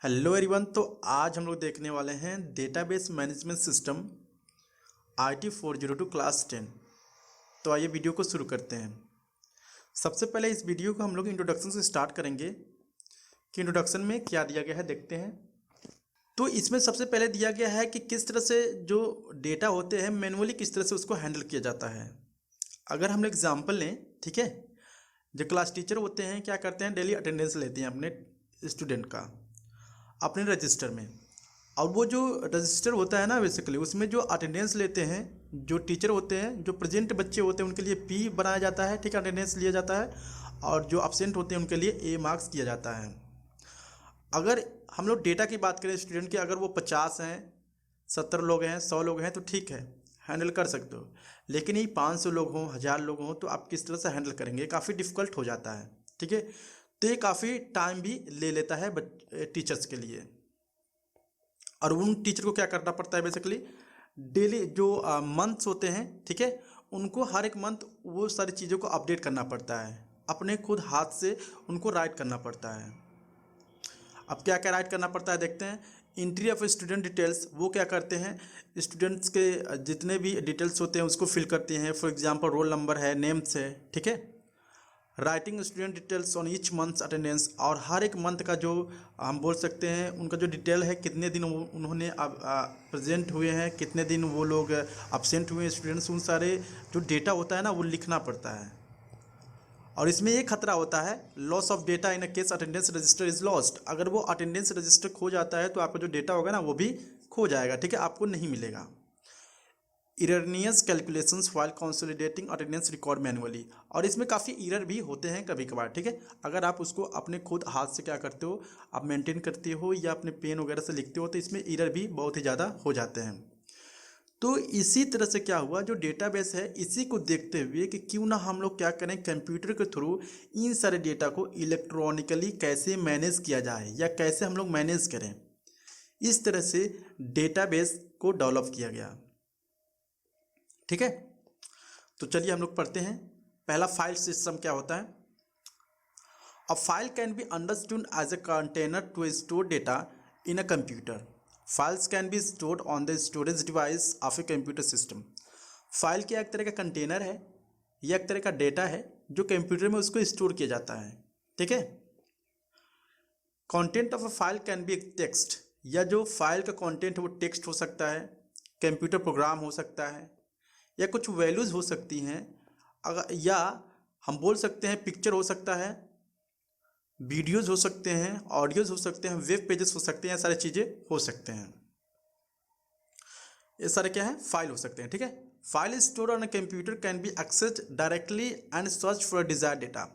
Hello everyone. तो आज हम लोग देखने वाले हैं database management system IT 402 class 10। तो आइए वीडियो को शुरू करते हैं। सबसे पहले इस वीडियो को हम लोग इंट्रोडक्शन से स्टार्ट करेंगे कि इंट्रोडक्शन में क्या दिया गया है, देखते हैं। तो इसमें सबसे पहले दिया गया है कि किस तरह से जो डेटा होते हैं मैनुअली किस तरह से उसको हैंडल किया जाता है। अगर हम एग्जाम्पल लें, ठीक है, जो क्लास टीचर होते हैं क्या करते हैं, डेली अटेंडेंस लेते हैं अपने स्टूडेंट का अपने रजिस्टर में। और वो जो रजिस्टर होता है ना, बेसिकली उसमें जो अटेंडेंस लेते हैं जो टीचर होते हैं, जो प्रेजेंट बच्चे होते हैं उनके लिए P बनाया जाता है, ठीक है, अटेंडेंस लिया जाता है। और जो अब्सेंट होते हैं उनके लिए A मार्क्स किया जाता है। अगर हम लोग डेटा की बात करें स्टूडेंट की, अगर वो 50 हैं, 70 लोग हैं, 100 लोग हैं तो ठीक है, हैंडल कर सकते हो। लेकिन ये 500 लोग हों, 1000 लोग हों तो आप किस तरह से हैंडल करेंगे, काफ़ी डिफ़िकल्ट हो जाता है, ठीक है। तो ये काफ़ी टाइम भी ले लेता है टीचर्स के लिए। और उन टीचर को क्या करना पड़ता है, बेसिकली डेली जो मंथ्स होते हैं, ठीक है, उनको हर एक मंथ वो सारी चीज़ों को अपडेट करना पड़ता है, अपने खुद हाथ से उनको राइट करना पड़ता है। अब क्या क्या राइट करना पड़ता है देखते हैं। एंट्री ऑफ स्टूडेंट डिटेल्स, वो क्या करते हैं, स्टूडेंट्स के जितने भी डिटेल्स होते हैं उसको फिल करते हैं। फॉर एग्जांपल रोल नंबर है, नेम्स है, ठीक है। Writing student details on each months attendance, और हर एक मंथ का जो हम बोल सकते हैं उनका जो डिटेल है, कितने दिन उन्होंने प्रेजेंट हुए हैं, कितने दिन वो लोग अब्सेंट हुए हैं स्टूडेंट्स, उन सारे जो डेटा होता है ना वो लिखना पड़ता है। और इसमें ये खतरा होता है loss of data in a case attendance register is lost. अगर वो अटेंडेंस रजिस्टर खो जाता है तो आपका जो डेटा होगा ना वो भी खो जाएगा, ठीक है, आपको नहीं मिलेगा। Erroneous calculations while consolidating attendance record manually, और इसमें काफ़ी एरर भी होते हैं कभी कभार, ठीक है। अगर आप उसको अपने खुद हाथ से क्या करते हो, आप मेंटेन करते हो या अपने पेन वगैरह से लिखते हो तो इसमें एरर भी बहुत ही ज़्यादा हो जाते हैं। तो इसी तरह से क्या हुआ, जो डेटाबेस है इसी को देखते हुए कि क्यों ना हम लोग क्या करें, कंप्यूटर के थ्रू इन सारे डेटा को इलेक्ट्रॉनिकली कैसे मैनेज किया जाए या कैसे हम लोग मैनेज करें, इस तरह से डेटाबेस को डेवलप किया गया, ठीक है। तो चलिए हम लोग पढ़ते हैं। पहला, फाइल सिस्टम क्या होता है। A file can be understood as a container to store data in a computer. Files can be stored on the storage device of a computer system. File क्या एक तरह का कंटेनर है या एक तरह का डेटा है जो कंप्यूटर में उसको स्टोर किया जाता है, ठीक है। Content of a file can B text, या जो फाइल का कंटेंट है वो टेक्स्ट हो सकता है, कंप्यूटर प्रोग्राम हो सकता है, या कुछ वैल्यूज़ हो सकती हैं, अगर या हम बोल सकते हैं पिक्चर हो सकता है, वीडियोज़ हो सकते हैं, ऑडियोज़ हो सकते हैं, वेब पेजेस हो सकते हैं, ये सारी चीज़ें हो सकते हैं। ये सारे क्या है, फाइल हो सकते हैं, ठीक है। File store on a computer can be accessed directly and search for desired data.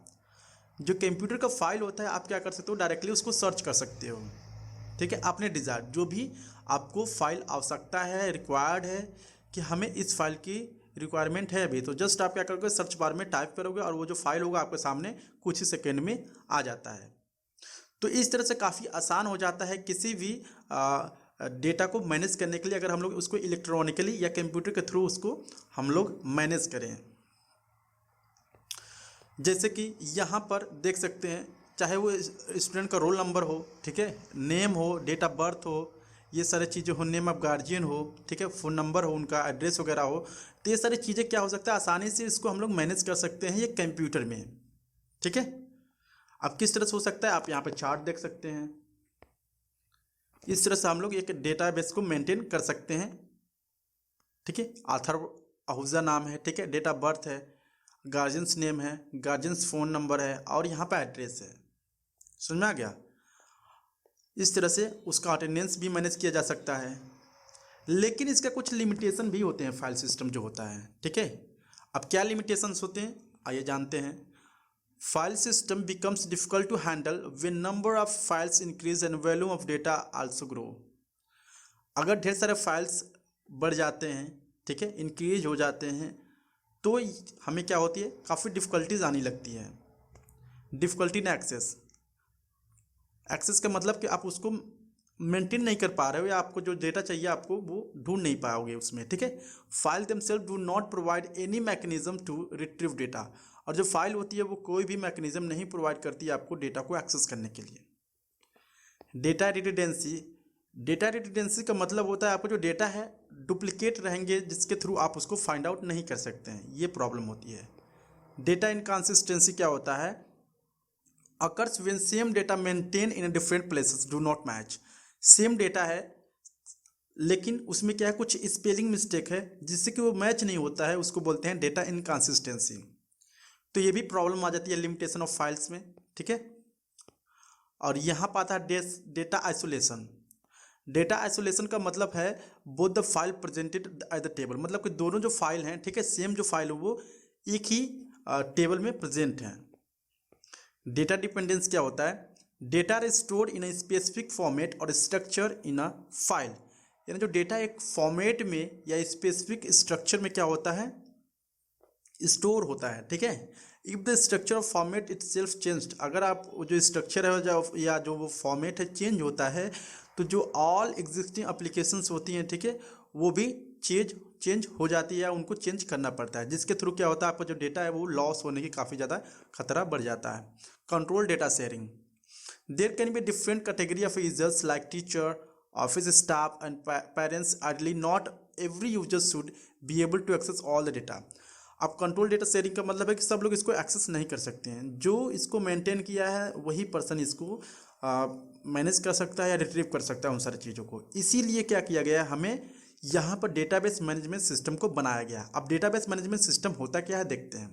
जो कंप्यूटर का फाइल होता है आप क्या कर सकते हो, डायरेक्टली उसको सर्च कर सकते हो, ठीक है। आपने डिज़ायर जो भी आपको फाइल आवश्यकता है, रिक्वायर्ड है कि हमें इस फाइल की रिक्वायरमेंट है अभी, तो जस्ट आप क्या करोगे, सर्च बार में टाइप करोगे और वो जो फाइल होगा आपके सामने कुछ ही सेकेंड में आ जाता है। तो इस तरह से काफ़ी आसान हो जाता है किसी भी डेटा को मैनेज करने के लिए, अगर हम लोग उसको इलेक्ट्रॉनिकली या कंप्यूटर के थ्रू उसको हम लोग मैनेज करें। जैसे कि यहाँ पर देख सकते हैं, चाहे वो स्टूडेंट का रोल नंबर हो, ठीक है, नेम हो, डेट ऑफ बर्थ हो, ये सारी चीज़ें हो, नेम ऑफ गार्जियन हो, ठीक है, फ़ोन नंबर हो, उनका एड्रेस वगैरह हो, तो ये सारी चीज़ें क्या हो सकता है, आसानी से इसको हम लोग मैनेज कर सकते हैं ये कंप्यूटर में, ठीक है। अब किस तरह से हो सकता है, आप यहाँ पे चार्ट देख सकते हैं। इस तरह से हम लोग एक डेटाबेस को मेंटेन कर सकते हैं, ठीक है। आथर आहूजा नाम है, ठीक है, डेट ऑफ बर्थ है, गार्जियंस नेम है, गार्जियंस फ़ोन नंबर है, और यहाँ पे एड्रेस है। समझ में आ गया। इस तरह से उसका अटेंडेंस भी मैनेज किया जा सकता है। लेकिन इसका कुछ लिमिटेशन भी होते हैं फाइल सिस्टम जो होता है, ठीक है। अब क्या लिमिटेशंस होते हैं आइए जानते हैं। File system becomes difficult to handle when number of files increase and value of data also grow. अगर ढेर सारे फाइल्स बढ़ जाते हैं, ठीक है, इंक्रीज हो जाते हैं, तो हमें क्या होती है, काफ़ी डिफ़िकल्टीज आने लगती है। डिफ़िकल्टी इन एक्सेस, एक्सेस का मतलब कि आप उसको मेंटेन नहीं कर पा रहे हो, या आपको जो डेटा चाहिए आपको वो ढूंढ नहीं पाओगे उसमें, ठीक है। File themselves do not provide any mechanism to retrieve data, और जो फाइल होती है वो कोई भी मैकेनिज्म नहीं प्रोवाइड करती है आपको डेटा को एक्सेस करने के लिए। डेटा रिडंडेंसी का मतलब होता है आपको जो डेटा है डुप्लीकेट रहेंगे जिसके थ्रू आप उसको फाइंड आउट नहीं कर सकते हैं, ये प्रॉब्लम होती है। डेटा इनकंसिस्टेंसी क्या होता है? Occurs when same data maintain in different places do not match. Same data है लेकिन उसमें क्या है, कुछ स्पेलिंग मिस्टेक है जिससे कि वो मैच नहीं होता है, उसको बोलते हैं डेटा इनकंसिस्टेंसी। तो ये भी प्रॉब्लम आ जाती है लिमिटेशन ऑफ फाइल्स में, ठीक है। और यहाँ पर आता है डेटा आइसोलेशन। डेटा आइसोलेशन का मतलब है both the file presented at the table, मतलब कि दोनों जो फाइल हैं, ठीक है, सेम जो फाइल है वो एक ही टेबल में प्रेजेंट है। डेटा डिपेंडेंस क्या होता है? Data are stored in a specific format और स्ट्रक्चर इन अ फाइल, यानी जो डेटा एक फॉर्मेट में या स्पेसिफिक स्ट्रक्चर में क्या होता है, स्टोर होता है, ठीक है। If the structure of format it self changed, अगर आप जो स्ट्रक्चर है या जो वो फॉर्मेट है चेंज होता है तो जो ऑल एग्जिस्टिंग एप्लीकेशंस होती हैं, ठीक है, वो भी चेंज हो जाती है, उनको चेंज करना पड़ता है, जिसके थ्रू क्या होता है आपका जो डेटा है वो लॉस होने की काफ़ी ज़्यादा खतरा बढ़ जाता है। Control data sharing. There can be different category of users like teacher, office staff and parents. Ideally not every user should be able to access all the data. अब कंट्रोल डेटा शेयरिंग का मतलब है कि सब लोग इसको access नहीं कर सकते हैं, जो इसको मेंटेन किया है वही पर्सन इसको मैनेज कर सकता है या रिट्रीव कर सकता है उन सारी चीज़ों को। इसीलिए क्या किया गया है, हमें यहाँ पर डेटाबेस मैनेजमेंट सिस्टम को बनाया गया। अब डेटाबेस मैनेजमेंट सिस्टम होता क्या है देखते हैं।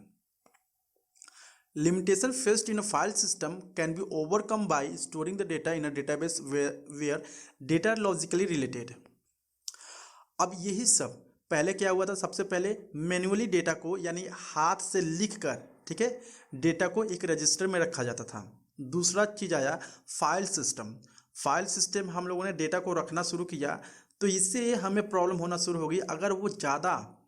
Limitation faced in a file system can be overcome by storing the data in a database where data are logically related. अब यही सब पहले क्या हुआ था, सबसे पहले मैन्युअली डेटा को यानी हाथ से लिख कर, ठीक है, डेटा को एक रजिस्टर में रखा जाता था। दूसरा चीज़ आया फाइल सिस्टम। फाइल सिस्टम हम लोगों ने डेटा को रखना शुरू किया तो इससे हमें प्रॉब्लम होना शुरू होगी, अगर वो ज़्यादा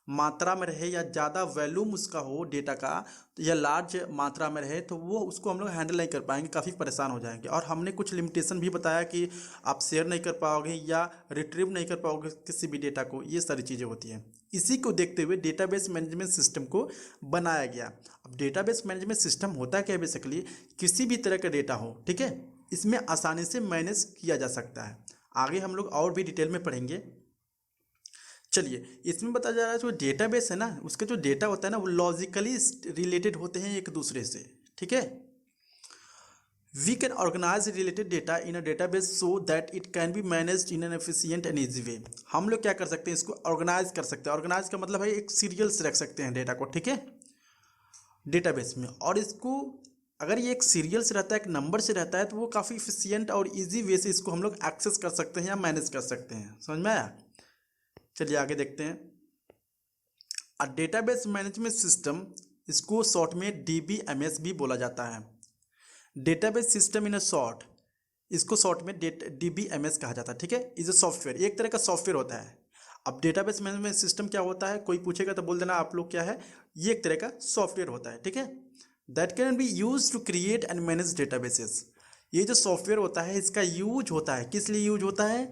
मात्रा में रहे या ज़्यादा वॉल्यूम उसका हो डेटा का या लार्ज मात्रा में रहे तो वो उसको हम लोग हैंडल नहीं कर पाएंगे, काफ़ी परेशान हो जाएंगे। और हमने कुछ लिमिटेशन भी बताया कि आप शेयर नहीं कर पाओगे या रिट्रीव नहीं कर पाओगे किसी भी डेटा को, ये सारी चीज़ें होती हैं। इसी को देखते हुए डेटाबेस मैनेजमेंट सिस्टम को बनाया गया। अब डेटाबेस मैनेजमेंट सिस्टम होता है क्या, बेसिकली किसी भी तरह का डेटा हो, ठीक है, इसमें आसानी से मैनेज किया जा सकता है। आगे हम लोग और भी डिटेल में पढ़ेंगे। चलिए, इसमें बताया जा रहा है जो डेटाबेस है ना, उसका जो डेटा होता है ना वो लॉजिकली रिलेटेड होते हैं एक दूसरे से, ठीक है। We can organise related data in a database so that it can be managed in an efficient and easy way. हम लोग क्या कर सकते हैं, इसको ऑर्गेनाइज कर सकते हैं। ऑर्गेनाइज का मतलब है एक सीरियल से रख सकते हैं डेटा को, ठीक है, डेटाबेस में। और इसको अगर ये एक सीरियल से रहता है, एक नंबर से रहता है, तो वो काफ़ी इफिशियंट और ईजी वे से इसको हम लोग एक्सेस कर सकते हैं या मैनेज कर सकते हैं। समझ में आया? चलिए आगे देखते हैं। अ डेटाबेस मैनेजमेंट सिस्टम, इसको शॉर्ट में DBMS भी बोला जाता है। Database system in a short, इसको शॉर्ट में DBMS कहा जाता है, ठीक है। इज अ सॉफ्टवेयर, एक तरह का सॉफ्टवेयर होता है। अब डेटाबेस मैनेजमेंट सिस्टम क्या होता है, कोई पूछेगा तो बोल देना आप लोग क्या है, ये एक तरह का सॉफ्टवेयर होता है, ठीक है। That can be use to create and manage databases. ये जो सॉफ्टवेयर होता है इसका यूज होता है, किस लिए यूज होता है,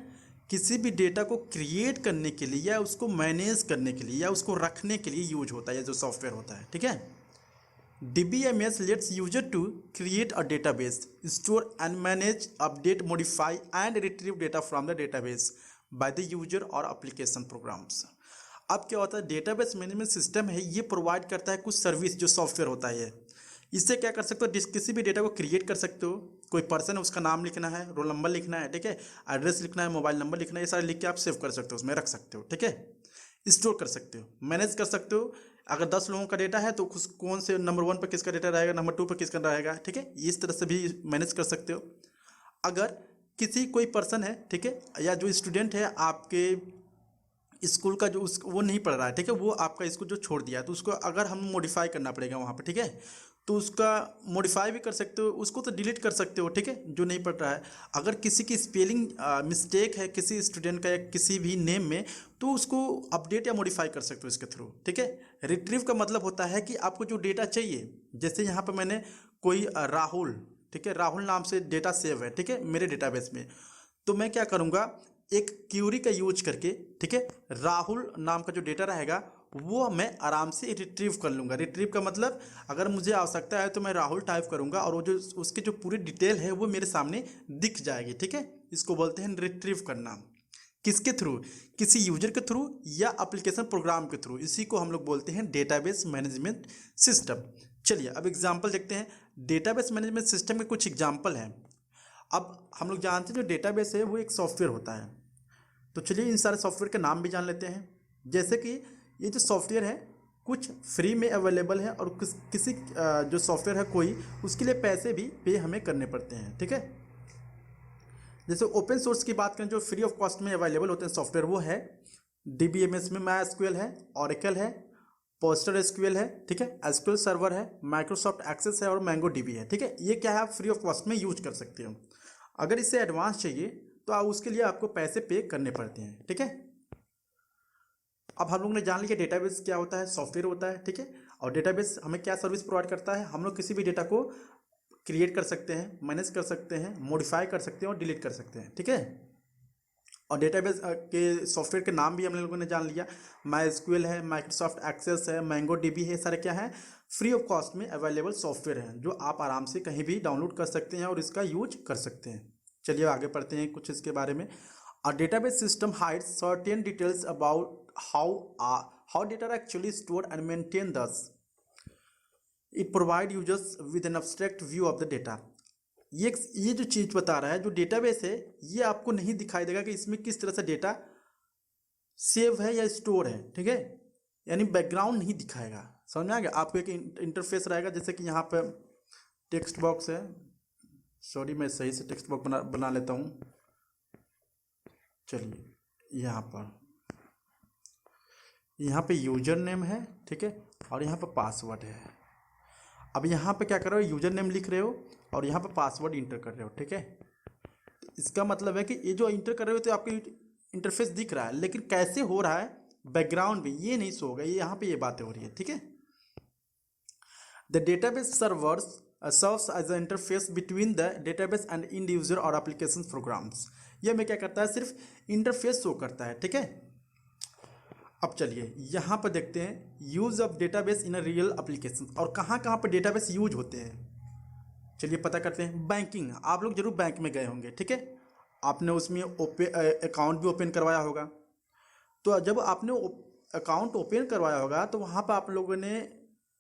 किसी भी डेटा को क्रिएट करने के लिए या उसको मैनेज करने के लिए या उसको रखने के लिए यूज होता है ये जो सॉफ्टवेयर होता है, ठीक है। DBMS lets user to create a database, store and manage, update, modify and retrieve data from the database by the user और एप्लीकेशन प्रोग्राम्स। अब क्या होता है, डेटाबेस मैनेजमेंट सिस्टम है ये प्रोवाइड करता है कुछ सर्विस, जो सॉफ्टवेयर होता है ये। इससे क्या कर सकते हो, किसी भी डेटा को क्रिएट कर सकते हो। कोई पर्सन है उसका नाम लिखना है, रोल नंबर लिखना है, ठीक है, एड्रेस लिखना है, मोबाइल नंबर लिखना है, ये सारे लिख के आप सेव कर सकते हो, उसमें रख सकते हो, ठीक है। स्टोर कर सकते हो, मैनेज कर सकते हो। अगर 10 लोगों का डेटा है तो कौन से नंबर 1 पर किसका डेटा रहेगा, नंबर 2 पर किसका रहेगा, ठीक है, इस तरह से भी मैनेज कर सकते हो। अगर किसी कोई पर्सन है, ठीक है, या जो स्टूडेंट है आपके स्कूल का जो वो नहीं पढ़ रहा है, ठीक है, वो आपका स्कूल जो छोड़ दिया है तो उसको अगर हम मॉडिफाई करना पड़ेगा वहाँ पर, ठीक है, तो उसका मॉडिफाई भी कर सकते हो, उसको तो डिलीट कर सकते हो, ठीक है, जो नहीं पढ़ रहा है। अगर किसी की स्पेलिंग मिस्टेक है किसी स्टूडेंट का या किसी भी नेम में, तो उसको अपडेट या मॉडिफाई कर सकते हो इसके थ्रू, ठीक है। रिट्रीव का मतलब होता है कि आपको जो डेटा चाहिए, जैसे यहाँ पर मैंने कोई राहुल, ठीक है, राहुल नाम से डेटा सेव है, ठीक है, मेरे डेटाबेस में, तो मैं क्या करूँगा, एक क्यूरी का यूज करके, ठीक है, राहुल नाम का जो डेटा रहेगा वो मैं आराम से रिट्रीव कर लूँगा। रिट्रीव का मतलब अगर मुझे आवश्यकता है तो मैं राहुल टाइप करूँगा और वो जो उसकी जो पूरी डिटेल है वो मेरे सामने दिख जाएगी, ठीक है। इसको बोलते हैं रिट्रीव करना। किसके थ्रू? किसी यूजर के थ्रू या एप्लीकेशन प्रोग्राम के थ्रू। इसी को हम लोग बोलते हैं डेटाबेस मैनेजमेंट सिस्टम। चलिए अब एग्जाम्पल देखते हैं। डेटाबेस मैनेजमेंट सिस्टम के कुछ एग्जाम्पल हैं। अब हम लोग जानते हैं जो डेटाबेस है वो एक सॉफ्टवेयर होता है। तो चलिए इन सारे सॉफ्टवेयर के नाम भी जान लेते हैं। जैसे कि ये जो सॉफ्टवेयर है कुछ फ्री में अवेलेबल है और किसी जो सॉफ्टवेयर है कोई उसके लिए पैसे भी पे हमें करने पड़ते हैं, ठीक है। जैसे ओपन सोर्स की बात करें जो फ्री ऑफ कॉस्ट में अवेलेबल होते हैं सॉफ्टवेयर वो है DBMS में MySQL है, Oracle है, PostgreSQL है, ठीक है, SQL सर्वर है, माइक्रोसॉफ्ट एक्सेस है और MongoDB है, ठीक है। ये क्या है आप फ्री ऑफ कॉस्ट में यूज कर सकते हो। अगर इससे एडवांस चाहिए तो उसके लिए आपको पैसे पे करने पड़ते हैं, ठीक है। अब हम लोग ने जान लिया डेटाबेस क्या होता है, सॉफ्टवेयर होता है, ठीक है। और डेटाबेस हमें क्या सर्विस प्रोवाइड करता है, हम लोग किसी भी डेटा को क्रिएट कर सकते हैं, मैनेज कर सकते हैं, मॉडिफाई कर सकते हैं और डिलीट कर सकते हैं, ठीक है। और डेटाबेस के सॉफ्टवेयर के नाम भी हम लोगों ने जान लिया। MySQL है, माइक्रोसॉफ्ट एक्सेस है, MongoDB है, सारे क्या है फ्री ऑफ कॉस्ट में अवेलेबल सॉफ्टवेयर हैं जो आप आराम से कहीं भी डाउनलोड कर सकते हैं और इसका यूज कर सकते हैं। चलिए आगे पढ़ते हैं कुछ इसके बारे में। A database system hides certain details about how data are actually stored and maintained. Thus, it provides users with an abstract view of the data. ये जो चीज़ बता रहा है जो डेटाबेस है ये आपको नहीं दिखाई देगा कि इसमें किस तरह से डेटा सेव है या स्टोर है, ठीक है। यानी बैकग्राउंड नहीं दिखाएगा। समझ में आ गया? आपको एक इंटरफेस रहेगा जैसे कि यहाँ पे टेक्स्ट बॉक्स है। सॉरी मैं सही से टेक्स्ट बॉक्स बना लेता हूँ। चलिए यहाँ पे यूजर नेम है, ठीक है, और यहाँ पे पासवर्ड है। अब यहाँ पे क्या कर रहे हो, यूजर नेम लिख रहे हो और यहाँ पे पासवर्ड इंटर कर रहे हो, ठीक है। इसका मतलब है कि ये जो इंटर कर रहे हो तो आपको इंटरफेस दिख रहा है, लेकिन कैसे हो रहा है बैकग्राउंड में ये नहीं शो होगा। ये यहाँ पे ये बातें हो रही है, ठीक है। The database servers serves as an interface between the database and end user or application programs। ये में क्या करता है, सिर्फ इंटरफेस शो करता है, ठीक है। अब चलिए यहाँ पर देखते हैं use of database in a real application और कहाँ कहाँ पर डेटाबेस यूज होते हैं। चलिए पता करते हैं। बैंकिंग, आप लोग जरूर बैंक में गए होंगे, ठीक है। आपने उसमें अकाउंट भी ओपन करवाया होगा। तो जब आपने अकाउंट ओपन करवाया होगा तो वहाँ पर आप लोगों ने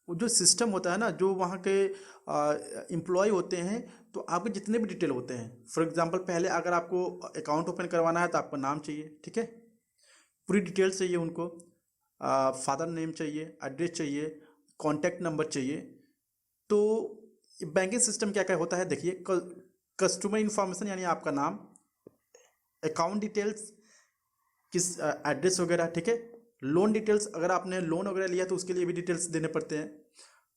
जो सिस्टम होता है ना, जो वहाँ के एम्प्लॉय होते हैं, तो आपके जितने भी डिटेल होते हैं, फॉर एग्जांपल पहले अगर आपको अकाउंट ओपन करवाना है तो आपका नाम चाहिए, ठीक है, पूरी डिटेल्स चाहिए उनको, फादर नेम चाहिए, एड्रेस चाहिए, कॉन्टैक्ट नंबर चाहिए। तो बैंकिंग सिस्टम क्या क्या होता है देखिए, कस्टमर इन्फॉर्मेशन यानी आपका नाम, अकाउंट डिटेल्स, किस एड्रेस वगैरह, ठीक है, लोन डिटेल्स, अगर आपने लोन वगैरह लिया तो उसके लिए भी डिटेल्स देने पड़ते हैं,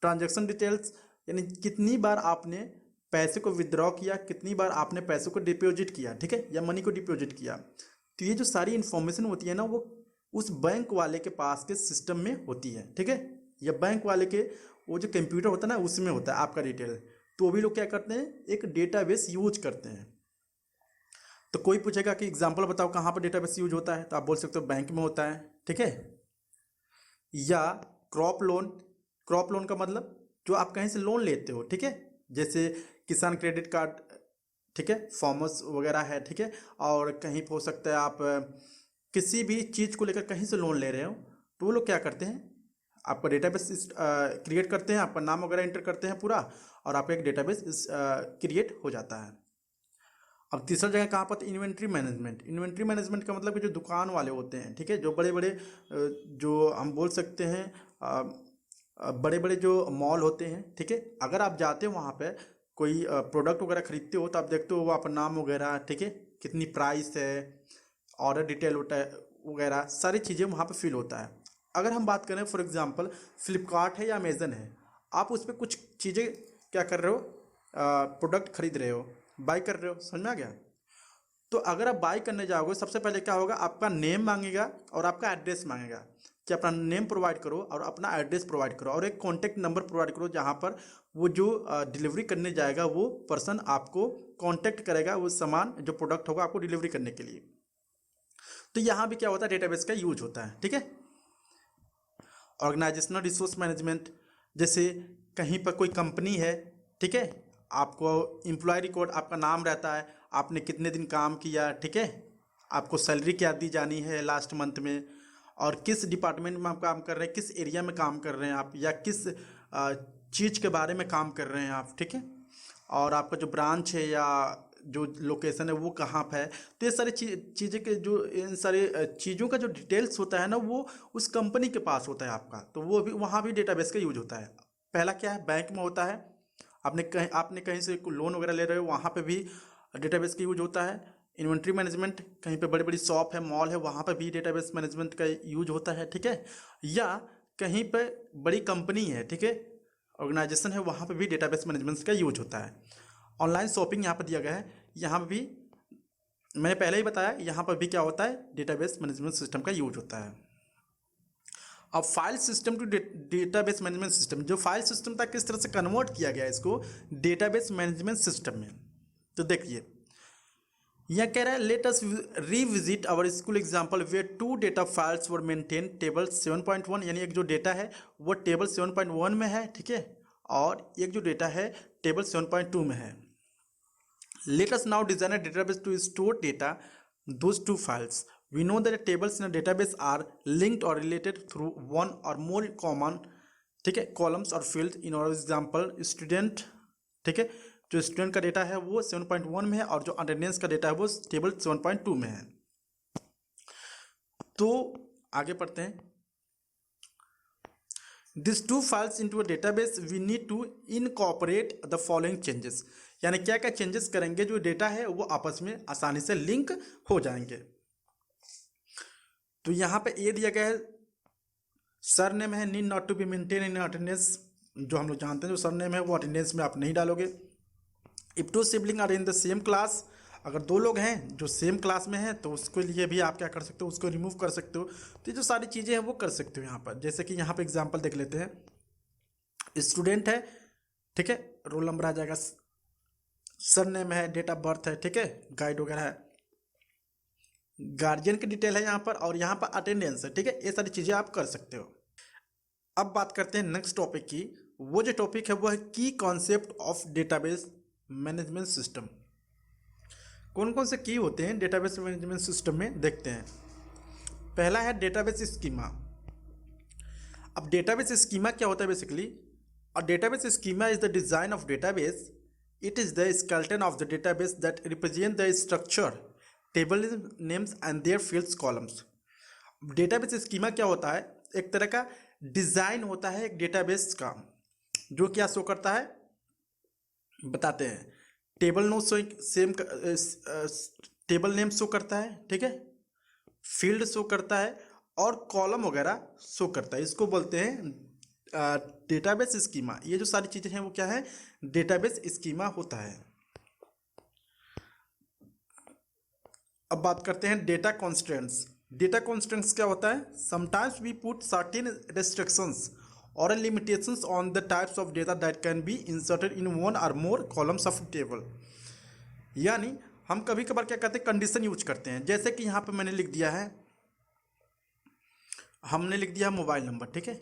ट्रांजैक्शन डिटेल्स यानी कितनी बार आपने पैसे को विदड्रॉ किया, कितनी बार आपने पैसे को डिपॉजिट किया, ठीक है, या मनी को डिपॉजिट किया। तो ये जो सारी इन्फॉर्मेशन होती है ना वो उस बैंक वाले के पास के सिस्टम में होती है, ठीक है, या बैंक वाले के वो जो कंप्यूटर होता है ना उसमें होता है आपका डिटेल। तो वो भी लोग क्या करते हैं, एक डेटाबेस यूज करते हैं। तो कोई पूछेगा कि एग्जाम्पल बताओ कहाँ पर डेटाबेस यूज होता है, तो आप बोल सकते हो बैंक में होता है, ठीक है। या क्रॉप लोन, क्रॉप लोन का मतलब जो आप कहीं से लोन लेते हो, ठीक है, जैसे किसान क्रेडिट कार्ड, ठीक है, फार्मर्स वगैरह है, ठीक है, और कहीं हो सकता है आप किसी भी चीज़ को लेकर कहीं से लोन ले रहे हो, तो वो लोग क्या करते हैं आपका डेटाबेस क्रिएट करते हैं, आपका नाम वगैरह एंटर करते हैं पूरा, और आपका एक डेटाबेस क्रिएट हो जाता है। अब तीसरा जगह कहाँ पर, इन्वेंट्री मैनेजमेंट। इन्वेंट्री मैनेजमेंट का मतलब कि जो दुकान वाले होते हैं, ठीक है, जो बड़े बड़े जो हम बोल सकते हैं बड़े बड़े जो मॉल होते हैं, ठीक है, अगर आप जाते हो वहाँ पे कोई प्रोडक्ट वगैरह खरीदते हो तो आप देखते हो वो आपका नाम वगैरह, ठीक है, कितनी प्राइस है, ऑर्डर डिटेल होता है वगैरह, सारी चीज़ें वहाँ पे फिल होता है। अगर हम बात करें फॉर एग्जांपल फ्लिपकार्ट है या अमेज़न है, आप उस पर कुछ चीज़ें क्या कर रहे हो, प्रोडक्ट खरीद रहे हो, बाई कर रहे हो, समझ में आ गया। तो अगर आप बाई करने जाओगे सबसे पहले क्या होगा, आपका नेम मांगेगा और आपका एड्रेस मांगेगा कि अपना नेम प्रोवाइड करो और अपना एड्रेस प्रोवाइड करो और एक कॉन्टैक्ट नंबर प्रोवाइड करो, जहाँ पर वो जो डिलीवरी करने जाएगा वो पर्सन आपको कॉन्टैक्ट करेगा, वो सामान जो प्रोडक्ट होगा आपको डिलीवरी करने के लिए। तो यहाँ भी क्या होता है, डेटाबेस का यूज होता है, ठीक है। ऑर्गेनाइजेशनल रिसोर्स मैनेजमेंट, जैसे कहीं पर कोई कंपनी है, ठीक है, आपको एम्प्लॉय रिकॉर्ड, आपका नाम रहता है, आपने कितने दिन काम किया, ठीक है, आपको सैलरी क्या दी जानी है लास्ट मंथ में, और किस डिपार्टमेंट में आप काम कर रहे हैं, किस एरिया में काम कर रहे हैं आप, या किस चीज़ के बारे में काम कर रहे हैं आप, ठीक है, और आपका जो ब्रांच है या जो लोकेशन है वो कहाँ पे है। तो ये सारी चीज़ें के जो इन सारी चीज़ों का जो डिटेल्स होता है ना, वो उस कंपनी के पास होता है आपका, तो वो भी वहाँ भी डेटाबेस का यूज होता है। पहला क्या है, बैंक में होता है, आपने कहीं से लोन वगैरह ले रहे हो, वहाँ पे भी डेटाबेस का यूज होता है। इन्वेंट्री मैनेजमेंट, कहीं पे बड़ी बड़ी शॉप है, मॉल है, वहाँ पे भी डेटाबेस मैनेजमेंट का यूज होता है, ठीक है, या कहीं पे बड़ी कंपनी है, ठीक है, ऑर्गेनाइजेशन है, वहाँ पे भी डेटाबेस मैनेजमेंट का यूज होता है। ऑनलाइन शॉपिंग यहाँ पर दिया गया है, यहाँ पर भी मैंने पहले ही बताया, यहाँ पर भी क्या होता है, डेटाबेस मैनेजमेंट सिस्टम का यूज होता है। अब file system to database management system, जो फाइल सिस्टम था किस तरह से कन्वर्ट किया गया इसको डेटाबेस मैनेजमेंट सिस्टम में। तो देखिए यह कह रहा है, let us revisit our school example where 2 data files were maintain table 7.1, यानी एक जो डेटा है वो टेबल 7.1 में है, ठीक है, और एक जो डेटा है टेबल 7.2 में है। Let us now design a database to store data those 2 files. We know that tables in a database are linked or related through one or more common, ठीक है, कॉलम्स और फील्ड। इन और example student, ठीक है, जो student का data है वो 7.1 में है, और जो अटेंडेंस का डेटा है वो टेबल 7.2 में है। तो आगे पढ़ते हैं। This 2 files into a database we need to incorporate the following changes, यानी क्या क्या चेंजेस करेंगे, जो डेटा है वो आपस में आसानी से लिंक हो जाएंगे। तो यहाँ पे ये दिया गया है, सर नेम है, need not to be maintain in attendance, जो हम लोग जानते हैं जो सर नेम है वो अटेंडेंस में आप नहीं डालोगे। If 2 sibling are in the same class, अगर 2 लोग हैं जो सेम क्लास में हैं तो उसके लिए भी आप क्या कर सकते हो, उसको रिमूव कर सकते हो। तो ये जो सारी चीज़ें हैं वो कर सकते हो यहाँ पर। जैसे कि यहाँ पर एग्जाम्पल देख लेते हैं, स्टूडेंट है, ठीक है, रोल नंबर आ जाएगा, सर नेम है, डेट ऑफ बर्थ है, ठीक है, गाइड वगैरह है, गार्जियन की डिटेल है यहाँ पर, और यहाँ पर अटेंडेंस है, ठीक है, ये सारी चीज़ें आप कर सकते हो। अब बात करते हैं नेक्स्ट टॉपिक की। वो जो टॉपिक है वो है की concept of database management system. कौन कौन से की होते हैं डेटाबेस मैनेजमेंट सिस्टम में, देखते हैं। पहला है डेटाबेस स्कीमा। अब डेटाबेस स्कीमा क्या होता है बेसिकली, और database schema is the design of database, it is the skeleton of the database that represent the structure, table names and there fields columns. Database schema क्या होता है, एक तरह का डिजाइन होता है एक डेटाबेस का, जो क्या शो करता है बताते हैं। Table no same table name show करता है, ठीक है, फील्ड शो करता है, और कॉलम वगैरह शो करता है। इसको बोलते हैं डेटाबेस स्कीमा। ये जो सारी चीजें हैं वो क्या है, डेटाबेस स्कीमा होता है। अब बात करते हैं डेटा कॉन्स्टेंट्स। डेटा कॉन्स्टेंट्स क्या होता है, sometimes we put certain restrictions और limitations on the types of data that can be inserted in one और मोर कॉलम्स ऑफ टेबल। यानी हम कभी कभार क्या करते हैं, कंडीशन यूज करते हैं। जैसे कि यहाँ पे मैंने लिख दिया है, हमने लिख दिया मोबाइल नंबर, ठीक है,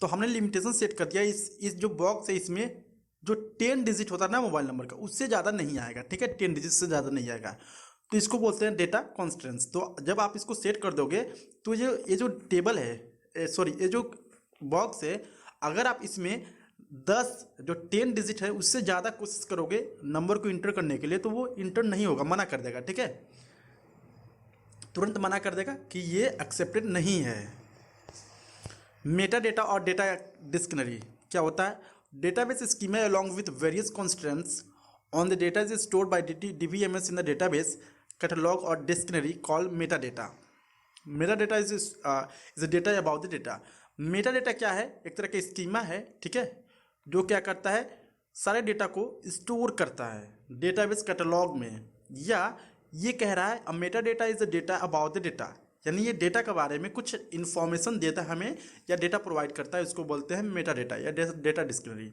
तो हमने लिमिटेशन सेट कर दिया, इस जो बॉक्स है इसमें जो 10 डिजिट होता है ना मोबाइल नंबर का, उससे ज़्यादा नहीं आएगा, ठीक है, 10 डिजिट से ज़्यादा नहीं आएगा, तो इसको बोलते हैं डेटा कॉन्स्टेंट्स। तो जब आप इसको सेट कर दोगे तो ये जो टेबल है, सॉरी ये जो बॉक्स है, अगर आप इसमें 10 डिजिट है उससे ज़्यादा कोशिश करोगे नंबर को इंटर करने के लिए, तो वो इंटर नहीं होगा, मना कर देगा, ठीक है, तुरंत मना कर देगा कि ये एक्सेप्टेड नहीं है। मेटा डेटा और डेटा डिक्शनरी क्या होता है, database schema along with various constants on the data is stored by DBMS in the database catalog और dictionary called meta data. Meta data is data about the data. Meta data क्या है, एक तरह का schema है, ठीक है, जो क्या करता है, सारे डेटा को स्टोर करता है डेटाबेस कैटलॉग में। या ये कह रहा है meta data is the data about the data, यानी ये डेटा के बारे में कुछ इन्फॉर्मेशन देता है हमें, या डेटा प्रोवाइड करता है, इसको बोलते हैं मेटा डेटा या डेटा डिक्शनरी।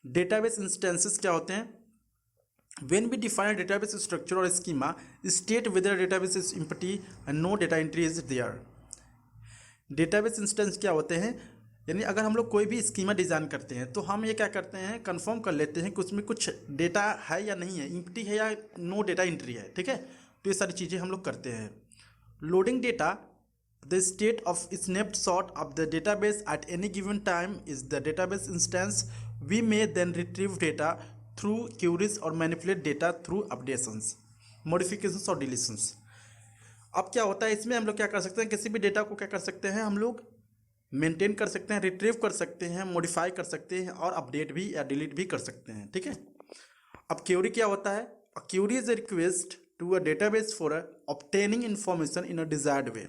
डेटाबेस इंस्टेंसेस क्या होते हैं, when we define a database structure or schema, state whether a database is empty and no data entry is there। Database instance क्या होते हैं, यानी अगर हम लोग कोई भी स्कीमा डिज़ाइन करते हैं तो हम ये क्या करते हैं, कंफर्म कर लेते हैं कि उसमें कुछ डेटा है या नहीं है, एम्प्टी है या नो डेटा एंट्री है, ठीक है। तो ये सारी चीज़ें हम लोग करते हैं। Loading data, the state of snapshot of the database at any given time is the database instance. We may then retrieve data through queries और manipulate data through updations, modifications और डिलीशंस। अब क्या होता है इसमें, हम लोग क्या कर सकते हैं, किसी भी डेटा को क्या कर सकते हैं, हम लोग मेंटेन कर सकते हैं, रिट्रीव कर सकते हैं, मॉडिफाई कर सकते हैं और अपडेट भी या डिलीट भी कर सकते हैं, ठीक है। अब क्यूरी क्या होता है, query is a request to a database for obtaining information in a desired way.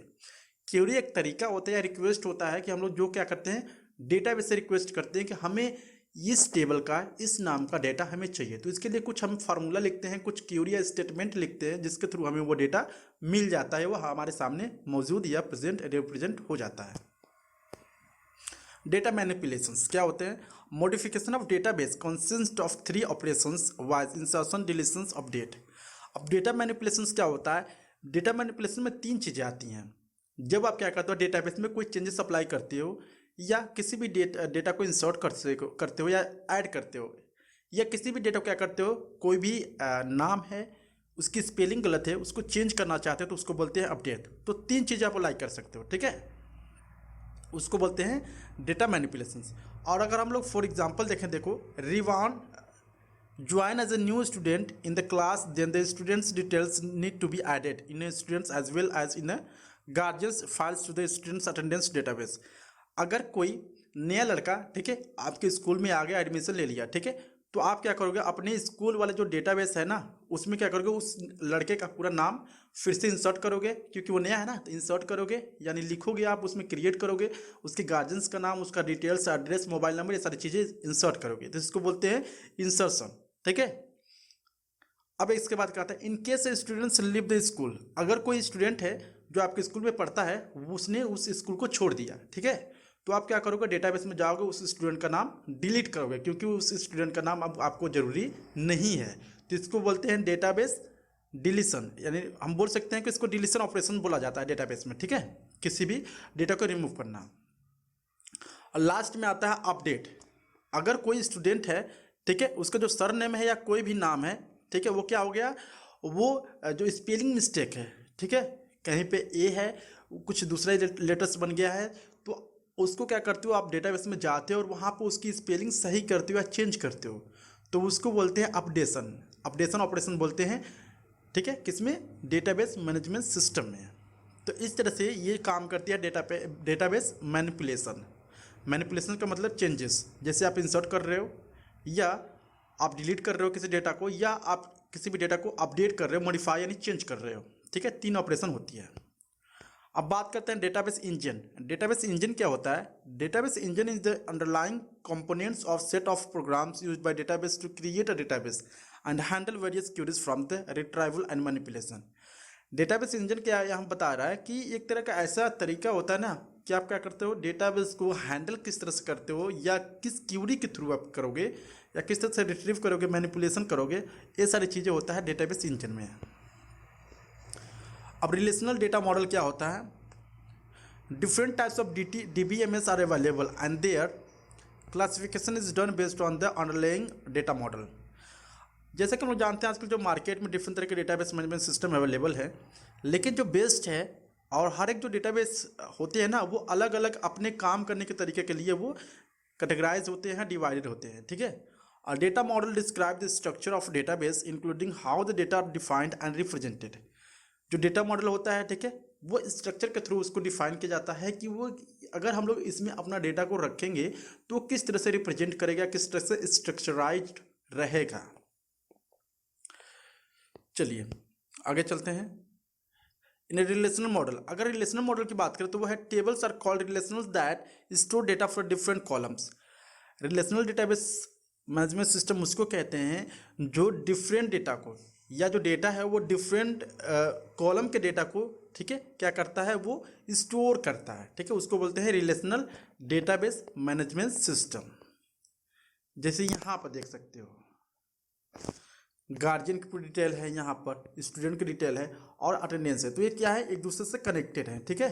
Query एक तरीका होता है या रिक्वेस्ट होता है कि हम लोग जो क्या करते हैं, डेटाबेस से रिक्वेस्ट करते हैं कि हमें इस टेबल का इस नाम का डेटा हमें चाहिए। तो इसके लिए कुछ हम फार्मूला लिखते हैं, कुछ क्यूरी या स्टेटमेंट लिखते हैं जिसके थ्रू हमें वो डेटा मिल जाता है, वो हमारे सामने मौजूद या प्रेजेंट रिप्रेजेंट हो जाता है। डेटा मैनिपुलेशंस क्या होते हैं, modification of database consist of 3 operations wise insertion, deletions, update. अब डेटा मैनिपुलेशंस क्या होता है, डेटा मैनिपुलेशन में 3 चीज़ें आती हैं। जब आप क्या करते हो, डेटाबेस में कोई चेंजेस अप्लाई करते हो या किसी भी डेटा को इंसर्ट करते हो या ऐड करते हो, या किसी भी डेटा को क्या करते हो, कोई भी नाम है उसकी स्पेलिंग गलत है उसको चेंज करना चाहते हो तो उसको बोलते हैं अपडेट। तो 3 चीज़ें आप अप्लाई कर सकते हो, ठीक है, उसको बोलते हैं डेटा मैनिपुलेशंस। और अगर हम लोग फॉर एग्जांपल देखें, देखो, Rivan join as a new student in the class, then the students details need to be added in students as well as in guardians files to the students attendance database. अगर कोई नया लड़का, ठीक है, आपके school में आ गया, एडमिशन ले लिया, ठीक है, तो आप क्या करोगे, अपने स्कूल वाले जो डेटाबेस है ना उसमें क्या करोगे, उस लड़के का पूरा नाम फिर से इंसर्ट करोगे, क्योंकि वो नया है ना, तो इंसर्ट करोगे यानी लिखोगे आप, उसमें क्रिएट करोगे, उसके गार्जियंस का नाम, उसका डिटेल्स, एड्रेस, मोबाइल नंबर, ये सारी चीज़ें इंसर्ट करोगे, तो इसको बोलते हैं इंसर्शन, ठीक है। अब इसके बाद क्या आता है, in case students leave the school, अगर कोई स्टूडेंट है जो आपके स्कूल में पढ़ता है उसने उस स्कूल को छोड़ दिया, ठीक है, तो आप क्या करोगे, डेटाबेस में जाओगे, उस स्टूडेंट का नाम डिलीट करोगे क्योंकि उस स्टूडेंट का नाम अब आपको जरूरी नहीं है। तो इसको बोलते हैं डेटाबेस डिलीशन, यानी हम बोल सकते हैं कि इसको डिलीशन ऑपरेशन बोला जाता है डेटाबेस में, ठीक है, किसी भी डेटा को रिमूव करना। और लास्ट में आता है अपडेट। अगर कोई स्टूडेंट है, ठीक है, उसका जो सर नेम है या कोई भी नाम है, ठीक है, वो क्या हो गया, वो जो स्पेलिंग मिस्टेक है, ठीक है, कहीं पे ए है कुछ दूसरा लेटर्स बन गया है, तो उसको क्या करते हो, आप डेटाबेस में जाते हो और वहाँ पर उसकी स्पेलिंग सही करते हो या चेंज करते हो, तो उसको बोलते हैं अपडेशन, अपडेशन ऑपरेशन बोलते हैं, ठीक है, किसमें, डेटाबेस मैनेजमेंट सिस्टम में। तो इस तरह से ये काम करती है डेटाबेस मैनिपुलेशन। मैनिपुलेशन का मतलब चेंजेस, जैसे आप इंसर्ट कर रहे हो या आप डिलीट कर रहे हो किसी डेटा को, या आप किसी भी डेटा को अपडेट कर रहे हो, मॉडिफाई यानी चेंज कर रहे हो, ठीक है, 3 ऑपरेशन होती है। अब बात करते हैं डेटाबेस इंजन। डेटाबेस इंजन क्या होता है, database engine is the underlying components of set of programs used by database to create a database and handle various queries from the retrieval and manipulation. Database engine क्या है, हम बता रहा है कि एक तरह का ऐसा तरीका होता है ना कि आप क्या करते हो, डेटाबेस को हैंडल किस तरह से करते हो या किस क्यूरी के थ्रू आप करोगे या किस तरह से रिट्रीव करोगे, मैनिपुलेशन करोगे, ये सारी चीज़ें होता है डेटाबेस इंजन में। अब रिलेशनल डेटा मॉडल क्या होता है, different types of DBMS are available and their classification is done based on the underlying data model. जैसे कि हम लोग जानते हैं आजकल जो मार्केट में डिफरेंट तरह के डेटाबेस मैनेजमेंट सिस्टम अवेलेबल है, लेकिन जो बेस्ट है और हर एक जो डेटाबेस होते हैं ना वो अलग अलग अपने काम करने के तरीके के लिए वो कैटेगराइज होते हैं, डिवाइडेड होते हैं, ठीक है। और data model describe the structure of database including how the data defined and represented. जो डेटा मॉडल होता है, ठीक है, वो स्ट्रक्चर के थ्रू उसको डिफाइन किया जाता है कि वो अगर हम लोग इसमें अपना डेटा को रखेंगे तो किस तरह से रिप्रेजेंट करेगा, किस तरह से स्ट्रक्चराइज्ड रहेगा। चलिए आगे चलते हैं। इन रिलेशनल मॉडल, अगर रिलेशनल मॉडल की बात करें तो वो है tables are called relationals that store data for different columns. Relational database management system उसको कहते हैं जो डिफरेंट डेटा को या जो डेटा है वो डिफरेंट कॉलम के डेटा को, ठीक है, क्या करता है, वो स्टोर करता है, ठीक है, उसको बोलते हैं रिलेशनल डेटाबेस मैनेजमेंट सिस्टम। जैसे यहाँ पर देख सकते हो गार्जियन की पूरी डिटेल है, यहाँ पर स्टूडेंट की डिटेल है और अटेंडेंस है, तो ये क्या है, एक दूसरे से कनेक्टेड है, ठीक है।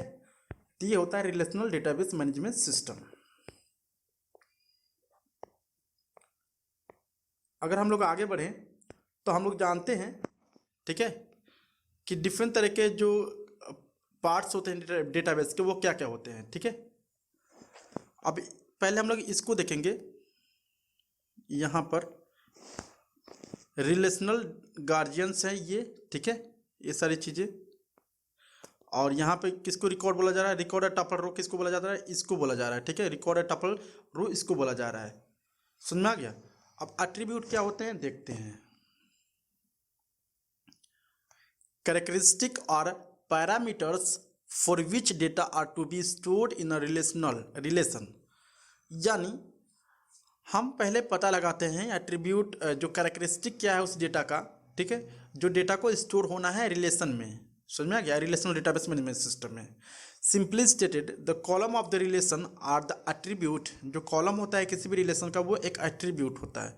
तो ये होता है रिलेशनल डेटाबेस मैनेजमेंट सिस्टम। अगर हम लोग आगे बढ़ें तो हम लोग जानते हैं, ठीक है, कि डिफरेंट तरह के जो पार्ट्स होते हैं डेटाबेस के वो क्या क्या होते हैं, ठीक है। अब पहले हम लोग इसको देखेंगे, यहाँ पर रिलेशनल गार्जियंस हैं ये, ठीक है, ये सारी चीज़ें। और यहाँ पे किसको रिकॉर्ड बोला जा रहा है, रिकॉर्ड टपल रो किसको बोला जाता है, इसको बोला जा रहा है, ठीक है, रिकॉर्ड टपल रो इसको बोला जा रहा है। समझ में आ गया। अब एट्रीब्यूट क्या होते हैं देखते हैं। कैरेक्टरिस्टिक और parameters for which data are to be stored in a relation, यानी हम पहले पता लगाते हैं एट्रीब्यूट जो कैरेक्टरिस्टिक क्या है उस डेटा का, ठीक है, जो डेटा को स्टोर होना है रिलेशन में। समझ में आ गया, रिलेशनल डेटाबेस मैनेजमेंट सिस्टम में। Simply stated the column of the relation are the attribute, जो कॉलम होता है किसी भी रिलेशन का वो एक एट्रीब्यूट होता है।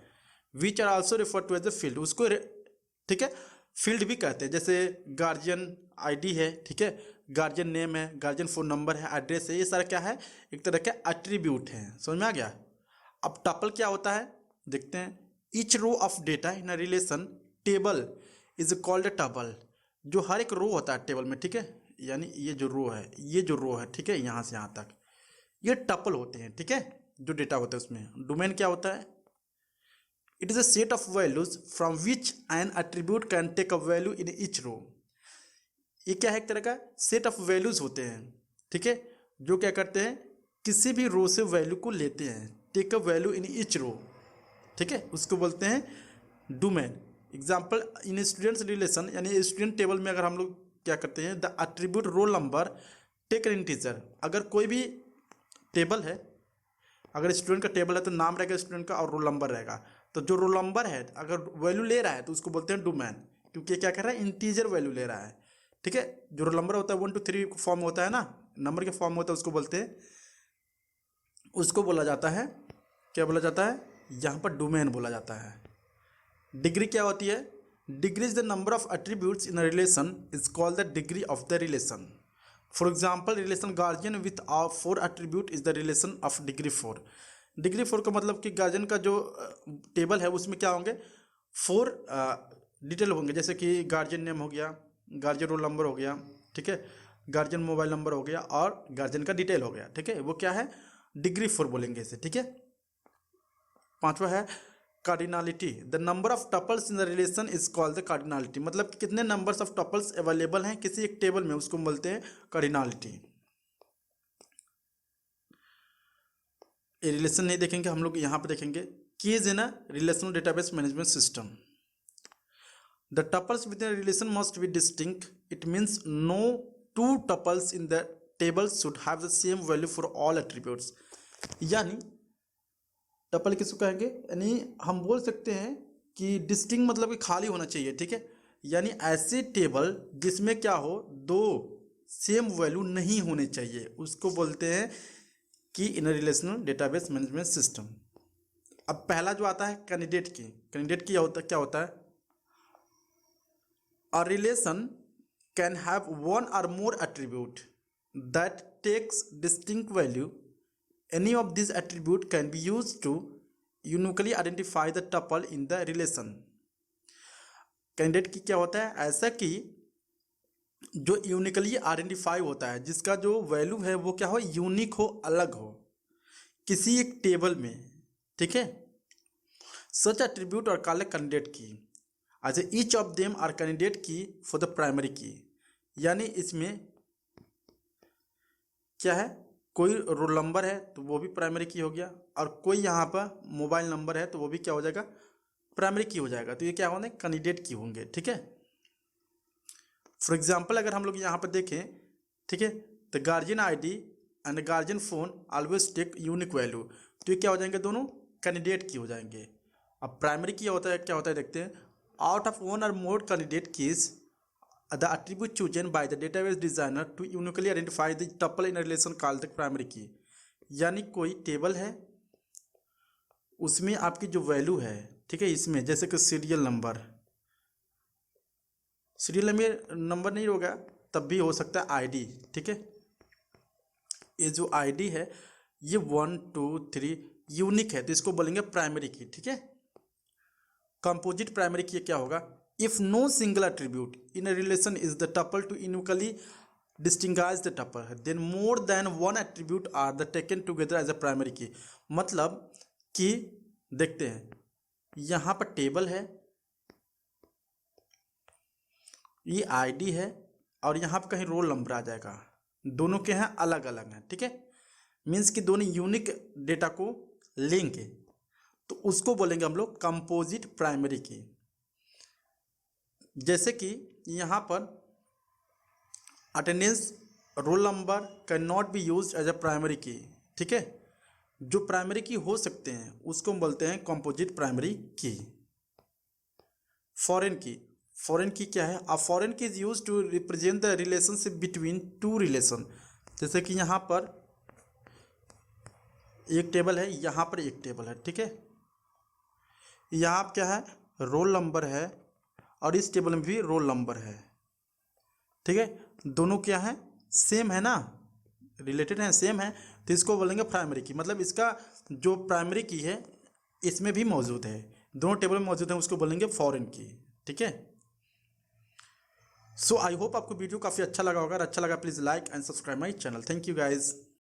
Which are also refer to as a field, उसको ठीक है फील्ड भी कहते हैं। जैसे गार्जियन आईडी है, ठीक है, गार्जियन नेम है, गार्जियन फ़ोन नंबर है, एड्रेस है, ये सारा क्या है, एक तरह का एट्रीब्यूट है। समझ में आ गया। अब टपल क्या होता है देखते हैं। Each row of data in a relation table is called a tuple, जो हर एक रो होता है टेबल में, ठीक है, यानी ये जो रो है, ये जो रो है, ठीक है, यहाँ से यहाँ तक ये टपल होते हैं, ठीक है, जो डेटा होता है उसमें। डोमेन क्या होता है, it is a set of values from which an attribute can take a value in each row. ये क्या है, एक तरह का सेट ऑफ वैल्यूज होते हैं, ठीक है, जो क्या करते हैं किसी भी रो से वैल्यू को लेते हैं, take a value in each row, ठीक है, उसको बोलते हैं domain. Example in students relation, यानी स्टूडेंट टेबल में अगर हम लोग क्या करते हैं, the attribute roll number take an integer. अगर कोई भी टेबल है, अगर स्टूडेंट का टेबल है तो नाम रहेगा स्टूडेंट का और रोल नंबर रहेगा। तो जो रोल नंबर है अगर वैल्यू ले रहा है तो उसको बोलते हैं डोमेन, क्योंकि क्या कर रहा है, इंटीजर वैल्यू ले रहा है, ठीक है। जो रोल नंबर होता है 1 2 3 फॉर्म में होता है ना, नंबर के फॉर्म में होता है, उसको बोलते हैं, उसको बोला जाता है, क्या बोला जाता है, यहाँ पर डोमेन बोला जाता है। डिग्री क्या होती है, degree is the number of attributes in a relation is called the degree of the relation. For example relation guardian with 4 attribute is the relation of degree 4। Degree 4 का मतलब कि गार्जियन का जो टेबल है उसमें क्या होंगे, 4 डिटेल होंगे, जैसे कि गार्जियन नेम हो गया, गार्जियन रोल नंबर हो गया, ठीक है, गार्जियन मोबाइल नंबर हो गया और गार्जियन का डिटेल हो गया, ठीक है, वो क्या है, डिग्री 4 बोलेंगे इसे, ठीक है। पांचवा है cardinality, the number of tuples in the relation is called the cardinality, मतलब कि कितने नंबर्स ऑफ टपल्स अवेलेबल हैं किसी एक टेबल में, उसको बोलते हैं कार्डिनलिटी। ये रिलेशन नहीं देखेंगे हम लोग, यहाँ पे देखेंगे keys in a relational database management system. The tuples within relation must be distinct, it means no 2 tuples in the table should have the same value for all attributes. यानी tuple किसको कहेंगे, यानी हम बोल सकते हैं कि distinct मतलब कि खाली होना चाहिए, ठीक है, यानी ऐसे टेबल जिसमें क्या हो 2 सेम वैल्यू नहीं होने चाहिए, उसको बोलते हैं कि इन रिलेशनल डेटाबेस मैनेजमेंट सिस्टम। अब पहला जो आता है कैंडिडेट की, कैंडिडेट की क्या होता है, a relation can have 1 or more attribute that takes distinct value. Any of these attribute can be used to uniquely identify the tuple in the relation. Candidate की क्या होता है, ऐसा कि जो यूनिकली आइडेंटिफाई होता है, जिसका जो वैल्यू है वो क्या हो, यूनिक हो, अलग हो किसी एक टेबल में, ठीक है। Such attribute are called candidate key, अच्छा each of them are candidate key for the primary key, यानी इसमें क्या है, कोई रोल नंबर है तो वो भी प्राइमरी की हो गया, और कोई यहाँ पर मोबाइल नंबर है तो वो भी क्या हो जाएगा, प्राइमरी की हो जाएगा। तो ये क्या होंगे, कैंडिडेट की होंगे, ठीक है। फॉर एग्जाम्पल अगर हम लोग यहाँ पर देखें, ठीक है, the guardian ID and guardian phone always take unique value, तो ये क्या हो जाएंगे, दोनों कैंडिडेट की हो जाएंगे। अब प्राइमरी की होता है, क्या होता है देखते हैं, out of 1 or more candidate keys the attribute chosen by the database designer to uniquely identify the tuple in a relation called the primary key। यानी कोई टेबल है उसमें आपकी जो वैल्यू है, ठीक है, इसमें जैसे कि सीरियल नंबर में नंबर नहीं होगा तब भी हो सकता है आईडी, ठीक है, ये जो आईडी है ये 1 2 3 यूनिक है, तो इसको बोलेंगे प्राइमरी की। ठीक है, कंपोजिट प्राइमरी की क्या होगा? If no single attribute in a relation is the tuple to uniquely distinguish the tuple, then more than one attribute are the taken together as a primary key. मतलब कि देखते हैं, यहाँ पर table है, ये आईडी है, और यहाँ पर कहीं रोल नंबर आ जाएगा, दोनों के हैं अलग अलग हैं। ठीक है, मीन्स कि दोनों यूनिक डेटा को लेंगे, तो उसको बोलेंगे हम लोग कंपोजिट प्राइमरी की। जैसे कि यहाँ पर attendance roll number can not be use as a primary key. ठीक है, जो प्राइमरी की हो सकते हैं उसको हम बोलते हैं composite primary key. Foreign key, foreign key क्या है? A foreign key is use to represent the relationship between two relation. जैसे कि यहाँ पर एक टेबल है, यहाँ पर एक टेबल है। ठीक है, यहाँ क्या है? रोल नंबर है, और इस टेबल में भी रोल नंबर है। ठीक है, दोनों क्या है? सेम है ना, रिलेटेड है, सेम है, तो इसको बोलेंगे प्राइमरी की। मतलब इसका जो प्राइमरी की है इसमें भी मौजूद है, दोनों टेबल में मौजूद है, उसको बोलेंगे फॉरेन की। ठीक है, सो आई होप आपको वीडियो काफ़ी अच्छा लगा होगा। अच्छा लगा please like and subscribe my channel. Thank you guys.